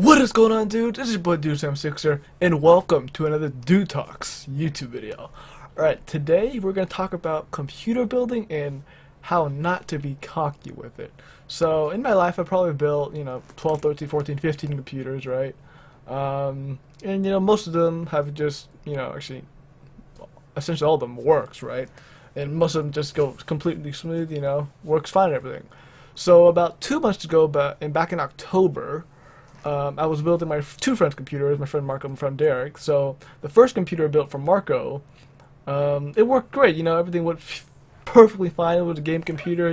What is going on, dude? This is your boy Dude76er, and welcome to another Dude Talks YouTube video. Alright, today we're going to talk about computer building and how not to be cocky with it. So, in my life, I probably built, 12, 13, 14, 15 computers, right? And, most of them have just, actually, essentially all of them works, right? And most of them just go completely smooth, works fine and everything. So, about 2 months ago, back in October, I was building my two friends' computers, my friend Marco and my friend Derek. So the first computer I built for Marco, it worked great. Everything went perfectly fine. It was a game computer,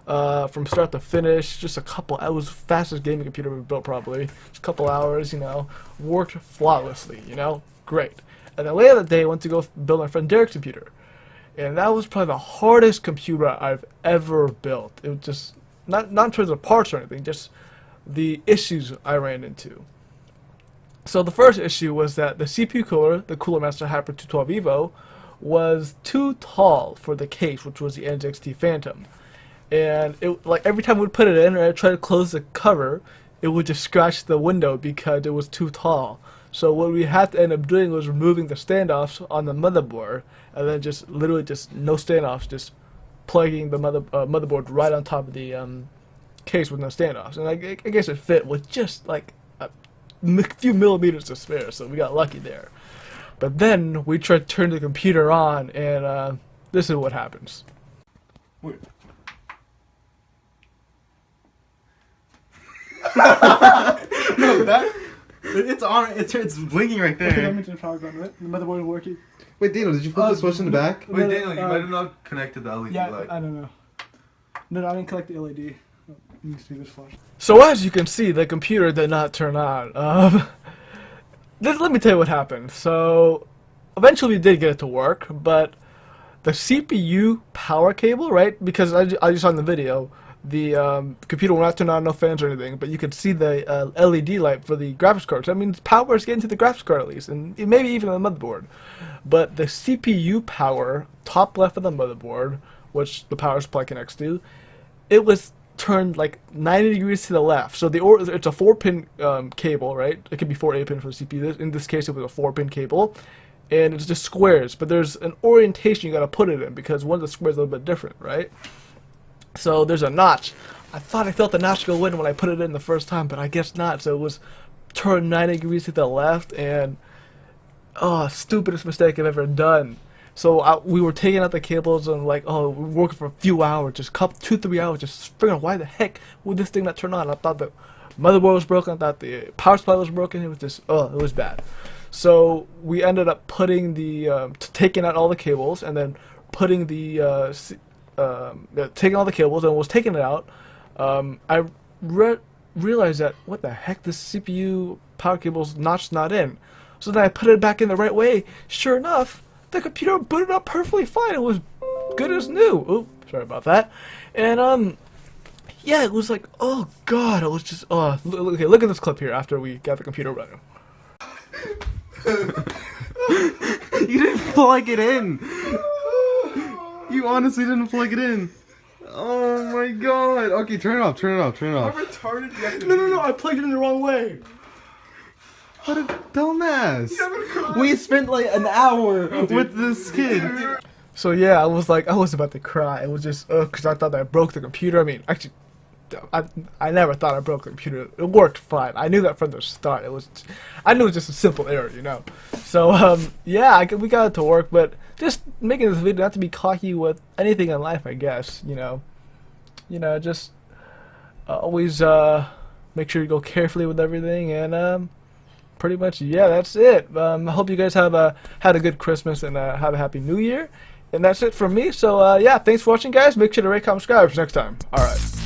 from start to finish. Just it was the fastest gaming computer we built probably. Just a couple hours, worked flawlessly, great. And then later that day, I went to go build my friend Derek's computer. And that was probably the hardest computer I've ever built. It was just, not in terms of parts or anything, just the issues I ran into. So the first issue was that the CPU cooler, the Cooler Master Hyper 212 Evo, was too tall for the case, which was the NZXT Phantom. And it, like, every time we'd put it in or I'd try to close the cover, it would just scratch the window because it was too tall. So what we had to end up doing was removing the standoffs on the motherboard, and then just literally just no standoffs, just plugging the motherboard right on top of the case with no standoffs. And I guess it fit with just like a few millimeters to spare, so we got lucky there. But then we tried to turn the computer on, and this is what happens. Wait. No, it's on. It's blinking right there. Okay, I'm into the power button, right? The motherboard is working. Wait, Daniel, did you put the switch in the back? Wait, Daniel, you might have not connected the LED Yeah, light. I don't know. No, I didn't collect the LED. Let me see this flash. So as you can see, the computer did not turn on. Let me tell you what happened. So eventually we did get it to work, but the CPU power cable, right? Because I just saw in the video, the computer will not turn on, no fans or anything, but you could see the LED light for the graphics card. So that means power is getting to the graphics card at least, and maybe even on the motherboard. But the CPU power, top left of the motherboard, which the power supply connects to, it was turned like 90 degrees to the left. So it's a 4-pin cable, right? It could be 4 8-pin for the CPU. In this case, it was a 4-pin cable, and it's just squares. But there's an orientation you got to put it in because one of the squares is a little bit different, right? So there's a notch. I thought I felt the notch go in when I put it in the first time, but I guess not. So it was turned 90 degrees to the left, and stupidest mistake I've ever done. So we were taking out the cables and we were working for a few hours, just 2-3 hours, just figuring out why the heck would this thing not turn on. I thought the motherboard was broken, I thought the power supply was broken. It was just, it was bad. So we ended up putting taking out all the cables and then putting taking all the cables and was taking it out. I realized that, what the heck, this CPU power cable's notch not in. So then I put it back in the right way. Sure enough, the computer booted up perfectly fine. It was good as new. Oops, sorry about that. And yeah, it was like, oh god, it was just, okay, look at this clip here after we got the computer running. You didn't plug it in. You honestly didn't plug it in. Oh my god. Okay, turn it off. Turn it off. Turn it off. How retarded you have to No, I plugged it in the wrong way. What a dumbass. We spent like an hour with this kid. So yeah, I was about to cry. It was just, because I thought that I broke the computer. I mean, actually, I never thought I broke the computer. It worked fine. I knew that from the start. I knew it was just a simple error, So, yeah, we got it to work, but just making this video not to be cocky with anything in life, I guess, just always make sure you go carefully with everything, and pretty much, yeah, that's it. I hope you guys had a good Christmas and have a happy New Year. And that's it from me. So, yeah, thanks for watching, guys. Make sure to rate, comment, subscribe. Next time. All right.